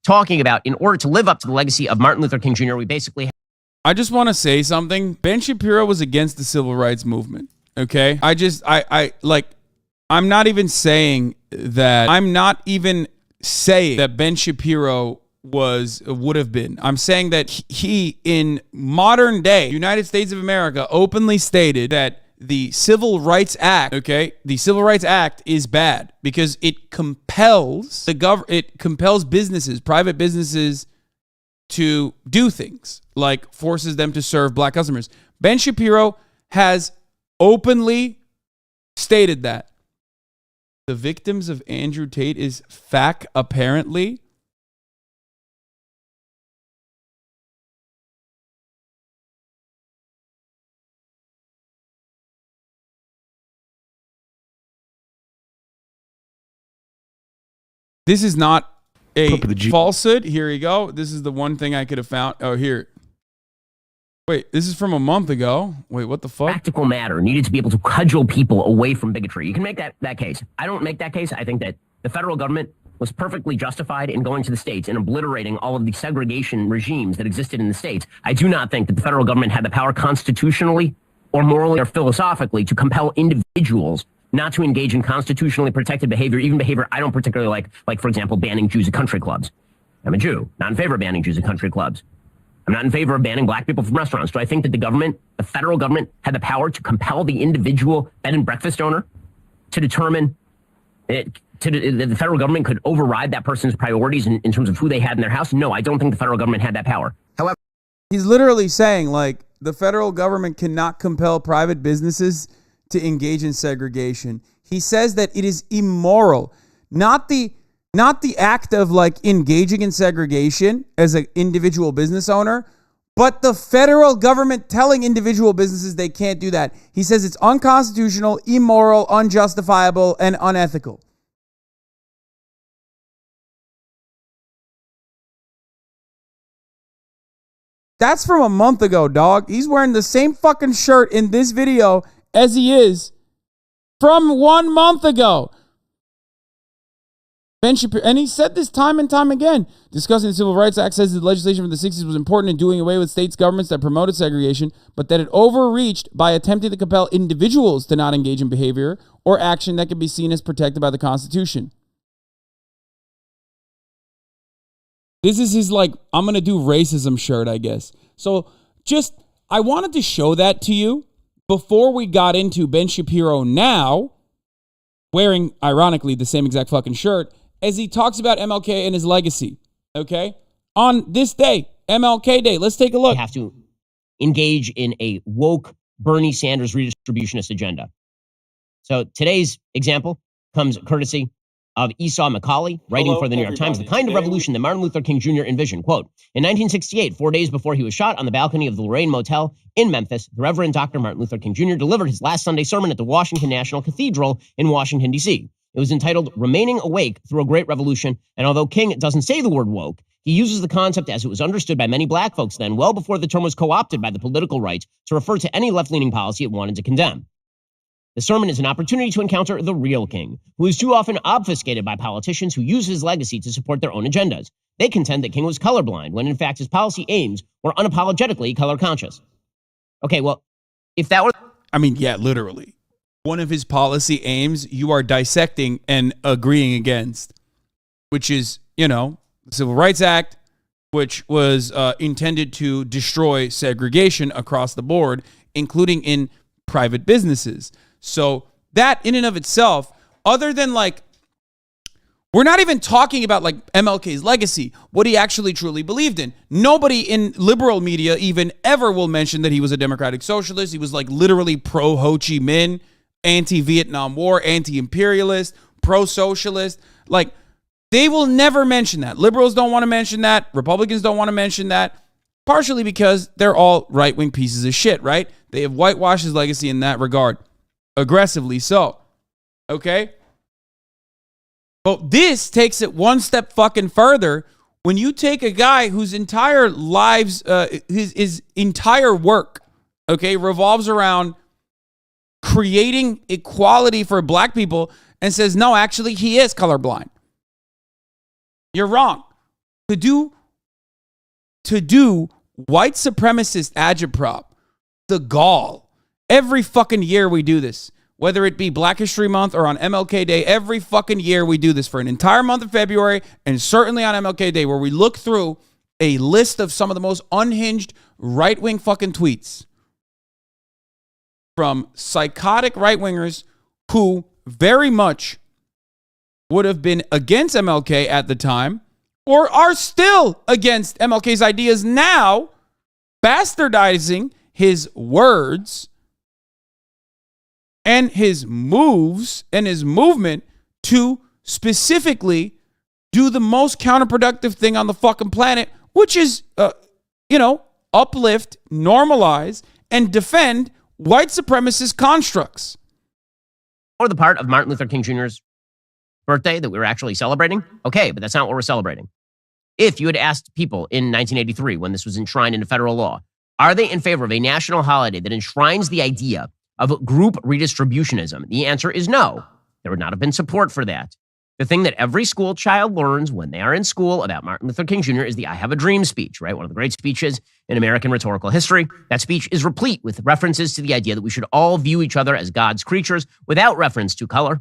talking about in order to live up to the legacy of Martin Luther King Jr., we basically... I just want to say something. Ben Shapiro was against the civil rights movement. Okay? I'm not even saying that Ben Shapiro would have been. I'm saying that he, in modern day United States of America, openly stated that the Civil Rights Act, the Civil Rights Act is bad because it compels businesses, private businesses, to do things, like forces them to serve black customers. Ben Shapiro has openly stated that. The victims of Andrew Tate is FAC, apparently. This is not a falsehood. Here you go. This is the one thing I could have found. Oh, here. Wait, this is from a month ago. Wait, what the fuck? Practical matter needed to be able to cudgel people away from bigotry. You can make that case. I don't make that case. I think that the federal government was perfectly justified in going to the states and obliterating all of the segregation regimes that existed in the states. I do not think that the federal government had the power constitutionally or morally or philosophically to compel individuals not to engage in constitutionally protected behavior, even behavior I don't particularly like, for example, banning Jews at country clubs. I'm a Jew, not in favor of banning Jews at country clubs. I'm not in favor of banning black people from restaurants. Do I think that the federal government, had the power to compel the individual bed and breakfast owner to determine the federal government could override that person's priorities in terms of who they had in their house? No, I don't think the federal government had that power. However, he's literally saying, like, the federal government cannot compel private businesses to engage in segregation. He says that it is immoral, not the act of like engaging in segregation as an individual business owner, but the federal government telling individual businesses they can't do that. He says it's unconstitutional, immoral, unjustifiable, and unethical. That's from a month ago, dog. He's wearing the same fucking shirt in this video as he is from 1 month ago. Ben Shapiro, and he said this time and time again, discussing the Civil Rights Act, says the legislation from the 60s was important in doing away with states' governments that promoted segregation, but that it overreached by attempting to compel individuals to not engage in behavior or action that could be seen as protected by the Constitution. This is his, like, I'm going to do racism shirt, I guess. So I wanted to show that to you before we got into Ben Shapiro now, wearing, ironically, the same exact fucking shirt, as he talks about MLK and his legacy, okay? On this day, MLK Day, let's take a look. You have to engage in a woke Bernie Sanders redistributionist agenda. So today's example comes courtesy of Esau McCauley, writing for the New York Times, the kind of revolution that Martin Luther King Jr. envisioned. Quote, in 1968, 4 days before he was shot on the balcony of the Lorraine Motel in Memphis, the Reverend Dr. Martin Luther King Jr. delivered his last Sunday sermon at the Washington National Cathedral in Washington, D.C. It was entitled Remaining Awake Through a Great Revolution, and although King doesn't say the word woke, he uses the concept as it was understood by many black folks then, well before the term was co-opted by the political right to refer to any left-leaning policy it wanted to condemn. The sermon is an opportunity to encounter the real King, who is too often obfuscated by politicians who use his legacy to support their own agendas. They contend that King was colorblind, when in fact his policy aims were unapologetically color conscious. Okay, well, if that were... I mean, yeah, literally. One of his policy aims you are dissecting and agreeing against, which is, the Civil Rights Act, which was intended to destroy segregation across the board, including in private businesses. So that in and of itself, other than we're not even talking about MLK's legacy, what he actually truly believed in. Nobody in liberal media even ever will mention that he was a democratic socialist. He was literally pro-Ho Chi Minh, anti-Vietnam War, anti-imperialist, pro-socialist. They will never mention that. Liberals don't want to mention that. Republicans don't want to mention that. Partially because they're all right-wing pieces of shit, right? They have whitewashed his legacy in that regard. Aggressively so. Okay? But this takes it one step fucking further. When you take a guy whose entire lives, his entire work, revolves around creating equality for black people and says, no, actually, he is colorblind. You're wrong. to do white supremacist agitprop, the gall. Every fucking year we do this, whether it be Black History Month or on MLK Day. Every fucking year we do this for an entire month of February, and certainly on MLK Day, where we look through a list of some of the most unhinged right-wing fucking tweets from psychotic right-wingers who very much would have been against MLK at the time, or are still against MLK's ideas now, bastardizing his words and his moves and his movement to specifically do the most counterproductive thing on the fucking planet, which is, uplift, normalize, and defend white supremacist constructs. Or the part of Martin Luther King Jr.'s birthday that we were actually celebrating? Okay, but that's not what we're celebrating. If you had asked people in 1983, when this was enshrined into federal law, are they in favor of a national holiday that enshrines the idea of group redistributionism? The answer is no. There would not have been support for that. The thing that every school child learns when they are in school about Martin Luther King Jr. is the I Have a Dream speech, right? One of the great speeches in American rhetorical history. That speech is replete with references to the idea that we should all view each other as God's creatures without reference to color.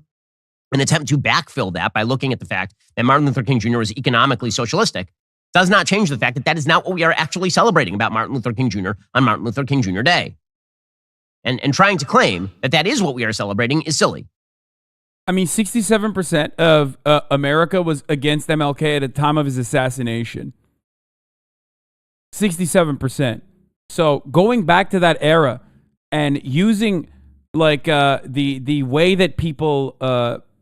An attempt to backfill that by looking at the fact that Martin Luther King Jr. was economically socialistic does not change the fact that that is not what we are actually celebrating about Martin Luther King Jr. on Martin Luther King Jr. Day. And trying to claim that that is what we are celebrating is silly. I mean, 67% of America was against MLK at the time of his assassination. 67%. So going back to that era and using like the way that people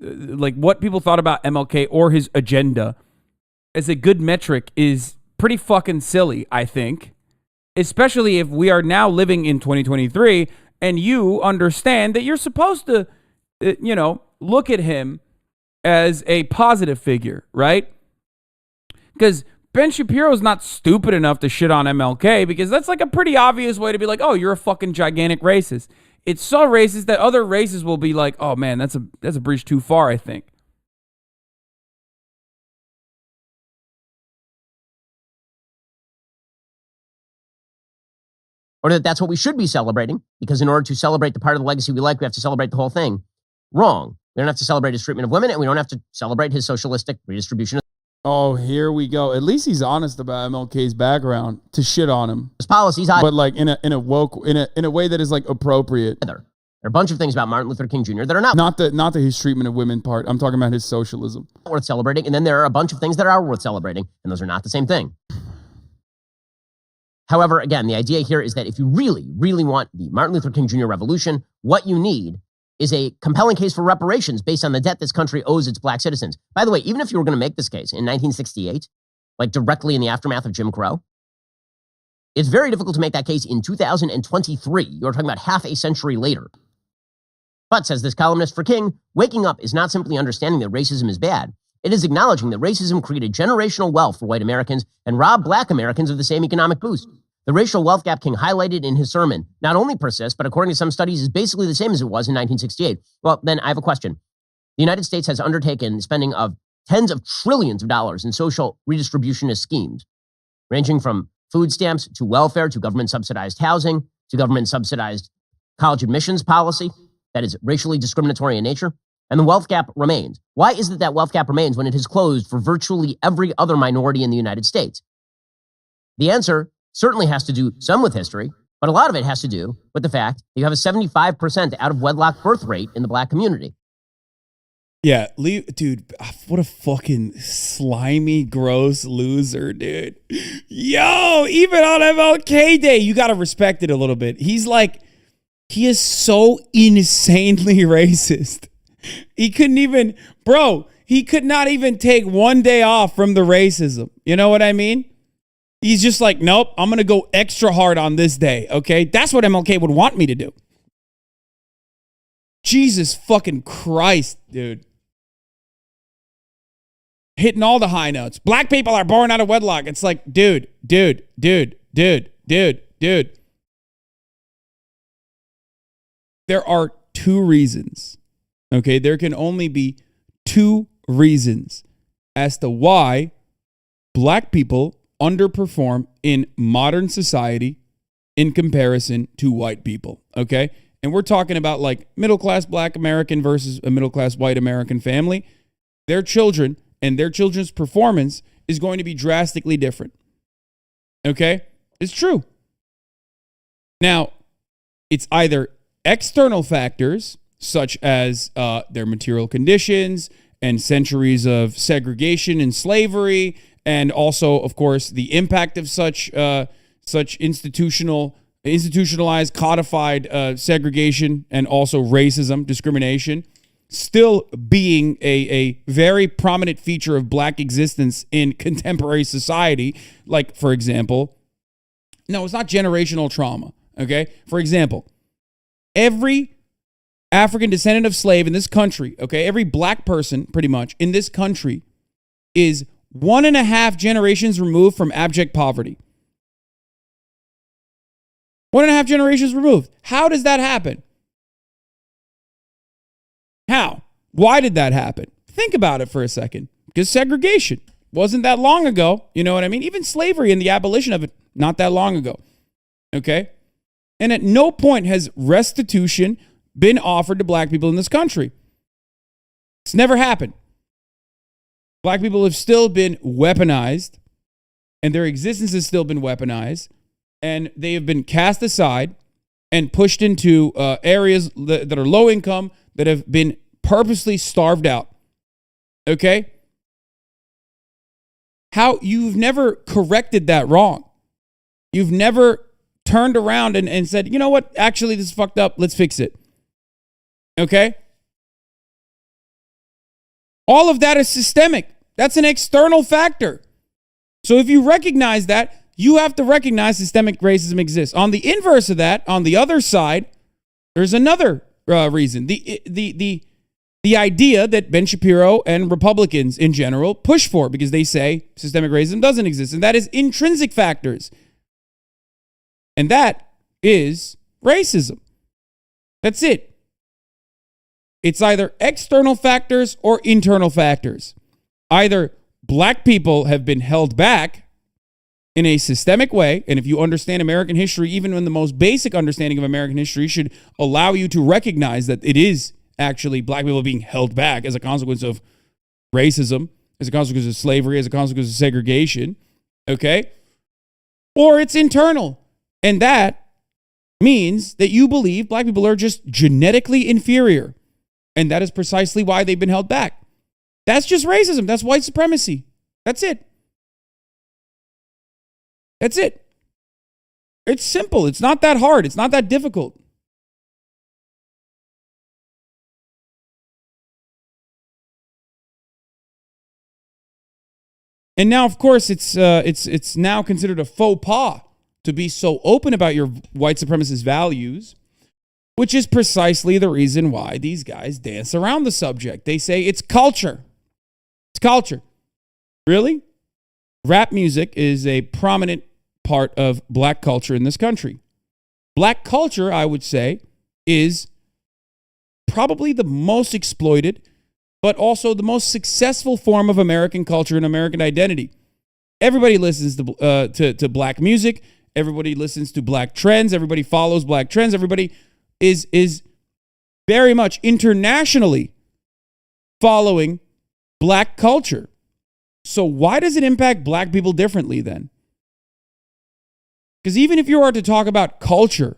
like what people thought about MLK or his agenda as a good metric is pretty fucking silly, I think. Especially if we are now living in 2023 and you understand that you're supposed to, look at him as a positive figure, right? Because Ben Shapiro is not stupid enough to shit on MLK, because that's like a pretty obvious way to be like, oh, you're a fucking gigantic racist. It's so racist that other races will be like, oh man, that's a bridge too far, I think. Or that that's what we should be celebrating, because in order to celebrate the part of the legacy we like, we have to celebrate the whole thing. Wrong. We don't have to celebrate his treatment of women, and we don't have to celebrate his socialistic redistribution. Oh, here we go. At least he's honest about MLK's background to shit on him. His policies, but like in a woke in a way that is like appropriate. There are a bunch of things about Martin Luther King Jr. that are not the his treatment of women part. I'm talking about his socialism. Worth celebrating, and then there are a bunch of things that are worth celebrating, and those are not the same thing. However, again, the idea here is that if you really, really want the Martin Luther King Jr. revolution, what you need is a compelling case for reparations based on the debt this country owes its black citizens. By the way, even if you were going to make this case in 1968, like directly in the aftermath of Jim Crow, it's very difficult to make that case in 2023. You're talking about half a century later. But, says this columnist for King, waking up is not simply understanding that racism is bad. It is acknowledging that racism created generational wealth for white Americans and robbed black Americans of the same economic boost. The racial wealth gap King highlighted in his sermon not only persists, but according to some studies is basically the same as it was in 1968. Well, then I have a question. The United States has undertaken spending of tens of trillions of dollars in social redistributionist schemes, ranging from food stamps to welfare to government-subsidized housing to government-subsidized college admissions policy that is racially discriminatory in nature. And the wealth gap remains. Why is it that wealth gap remains when it has closed for virtually every other minority in the United States? The answer certainly has to do some with history, but a lot of it has to do with the fact that you have a 75% out-of-wedlock birth rate in the black community. Yeah, dude, what a fucking slimy, gross loser, dude. Yo, even on MLK Day, you got to respect it a little bit. He is so insanely racist. He could not even take one day off from the racism. You know what I mean? He's just like, nope, I'm going to go extra hard on this day, okay? That's what MLK would want me to do. Jesus fucking Christ, dude. Hitting all the high notes. Black people are born out of wedlock. It's like, dude. There are two reasons, okay? There can only be two reasons as to why black people underperform in modern society in comparison to white people, okay? And we're talking about like middle-class black American versus a middle-class white American family. Their children and their children's performance is going to be drastically different, okay? It's true. Now, it's either external factors such as their material conditions and centuries of segregation and slavery, and also, of course, the impact of such institutionalized, codified segregation and also racism, discrimination, still being a very prominent feature of black existence in contemporary society. Like, for example, no, it's not generational trauma, okay? For example, every African descendant of slave in this country, okay, every black person pretty much in this country is 1.5 generations removed from abject poverty. 1.5 generations removed. How does that happen? How? Why did that happen? Think about it for a second. Because segregation wasn't that long ago. You know what I mean? Even slavery and the abolition of it, not that long ago. Okay? And at no point has restitution been offered to black people in this country. It's never happened. Black people have still been weaponized, and their existence has still been weaponized, and they have been cast aside and pushed into areas that are low income, that have been purposely starved out. Okay? How you've never corrected that wrong. You've never turned around and said, you know what? Actually, this is fucked up. Let's fix it. Okay? All of that is systemic. That's an external factor. So if you recognize that, you have to recognize systemic racism exists. On the inverse of that, on the other side, there's another reason. The idea that Ben Shapiro and Republicans in general push for, because they say systemic racism doesn't exist, and that is intrinsic factors. And that is racism. That's it. It's either external factors or internal factors. Either black people have been held back in a systemic way, and if you understand American history, even in the most basic understanding of American history should allow you to recognize that it is actually black people being held back as a consequence of racism, as a consequence of slavery, as a consequence of segregation, okay? Or it's internal, and that means that you believe black people are just genetically inferior. And that is precisely why they've been held back. That's just racism. That's white supremacy. That's it. That's it. It's simple. It's not that hard. It's not that difficult. And now, of course, it's now considered a faux pas to be so open about your white supremacist values, which is precisely the reason why these guys dance around the subject. They say it's culture. It's culture. Really? Rap music is a prominent part of black culture in this country. Black culture, I would say, is probably the most exploited, but also the most successful form of American culture and American identity. Everybody listens to black music. Everybody listens to black trends. Everybody follows black trends. Everybody is very much internationally following black culture. So why does it impact black people differently then? Because even if you are to talk about culture,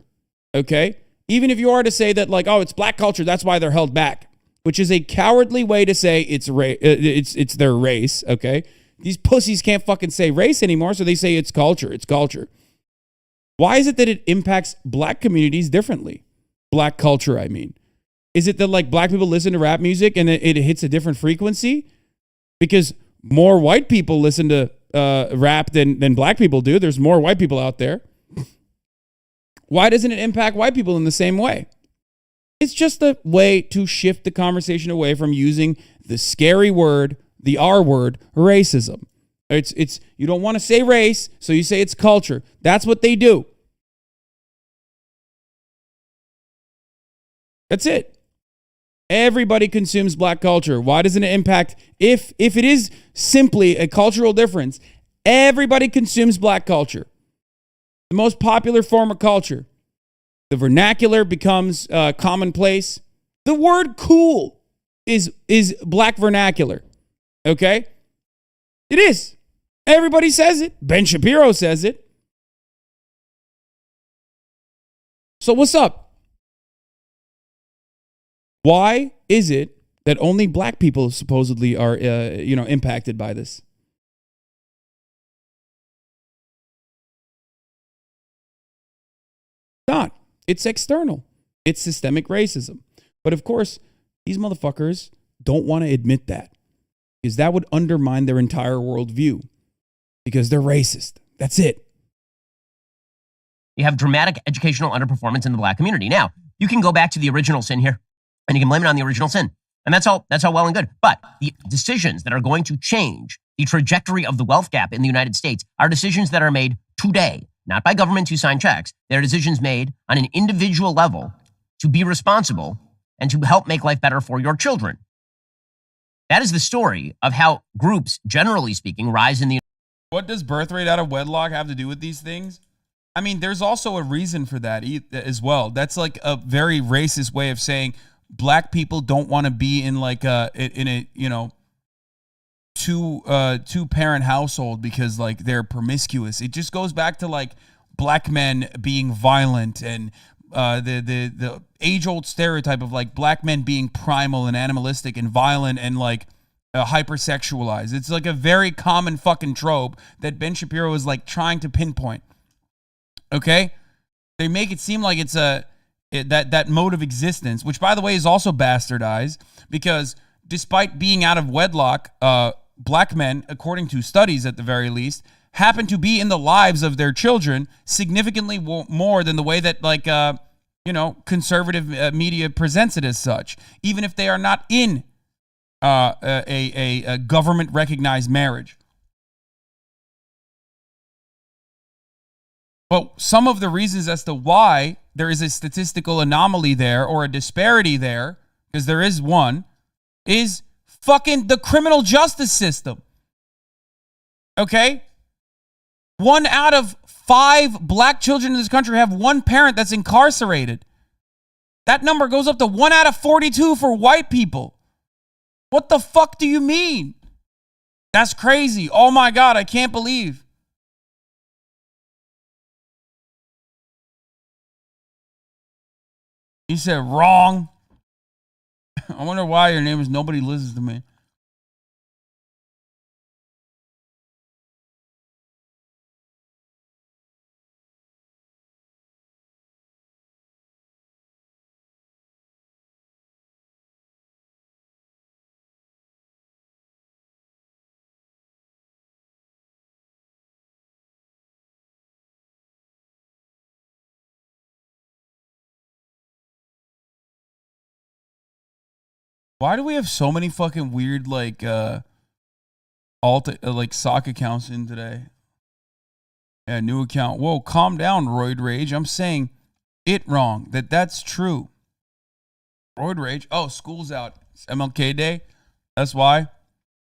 okay, even if you are to say that like, oh, it's black culture, that's why they're held back, which is a cowardly way to say it's their race, okay? These pussies can't fucking say race anymore, so they say it's culture. It's culture. Why is it that it impacts black communities differently? Black culture, I mean. Is it that like black people listen to rap music and it hits a different frequency? Because more white people listen to rap than black people do. There's more white people out there. Why doesn't it impact white people in the same way? It's just a way to shift the conversation away from using the scary word, the R word, racism. It's you don't want to say race, so you say it's culture. That's what they do. That's it. Everybody consumes black culture. Why doesn't it impact, if it is simply a cultural difference, Everybody consumes black culture. The most popular form of culture. The vernacular becomes commonplace. The word cool is black vernacular. Okay? It is. Everybody says it. Ben Shapiro says it. So what's up? Why is it that only black people supposedly are, impacted by this? Not. It's external. It's systemic racism. But of course, these motherfuckers don't want to admit that because that would undermine their entire worldview because they're racist. That's it. You have dramatic educational underperformance in the black community. Now, you can go back to the original sin here and you can blame it on the original sin. And that's all well and good. But the decisions that are going to change the trajectory of the wealth gap in the United States are decisions that are made today, not by governments who sign checks. They're decisions made on an individual level to be responsible and to help make life better for your children. That is the story of how groups, generally speaking, rise in the... What does birth rate out of wedlock have to do with these things? I mean, there's also a reason for that as well. That's like a very racist way of saying black people don't want to be in like two parent household because like they're promiscuous. It just goes back to like black men being violent and the age old stereotype of like black men being primal and animalistic and violent and like hypersexualized. It's like a very common fucking trope that Ben Shapiro is like trying to pinpoint. Okay, they make it seem like it's that mode of existence, which by the way is also bastardized because despite being out of wedlock, black men, according to studies at the very least, happen to be in the lives of their children significantly more than the way that like conservative media presents it as such, even if they are not in a government recognized marriage. But some of the reasons as to why there is a statistical anomaly there or a disparity there, because there is one, is fucking the criminal justice system. Okay? 1 out of 5 black children in this country have one parent that's incarcerated. That number goes up to 1 out of 42 for white people. What the fuck do you mean? That's crazy. Oh my God, I can't believe. He said wrong. I wonder why your name is Nobody Listens to Me. Why do we have so many fucking weird like sock accounts in today? Yeah, new account. Whoa, calm down, Roid Rage. I'm saying it wrong. That's true. Roid Rage. Oh, school's out. It's MLK Day. That's why.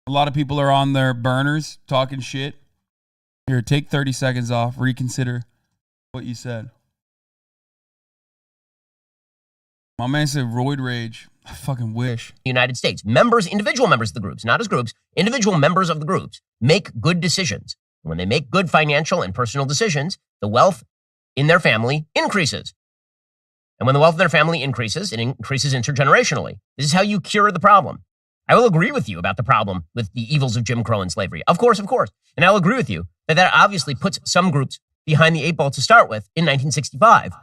A lot of people are on their burners talking shit. Here, take 30 seconds off. Reconsider what you said. My man said Roid Rage. I fucking wish. United States. Members, individual members of the groups, not as groups, individual members of the groups make good decisions. When they make good financial and personal decisions, the wealth in their family increases. And when the wealth in their family increases, it increases intergenerationally. This is how you cure the problem. I will agree with you about the problem with the evils of Jim Crow and slavery. Of course. And I'll agree with you that obviously puts some groups behind the 8 ball to start with in 1965.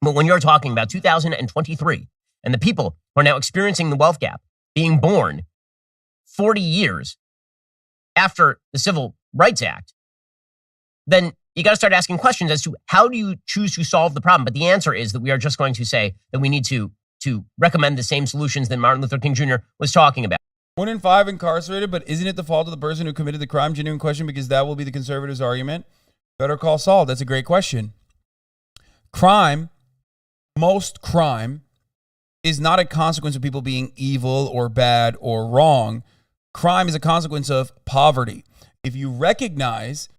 But when you're talking about 2023, and the people who are now experiencing the wealth gap being born 40 years after the Civil Rights Act, then you got to start asking questions as to how do you choose to solve the problem? But the answer is that we are just going to say that we need to recommend the same solutions that Martin Luther King Jr. was talking about. 1 in 5 incarcerated, but isn't it the fault of the person who committed the crime? Genuine question, because that will be the conservatives' argument. Better call Saul. That's a great question. Most crime, is not a consequence of people being evil or bad or wrong. Crime is a consequence of poverty. if you recognize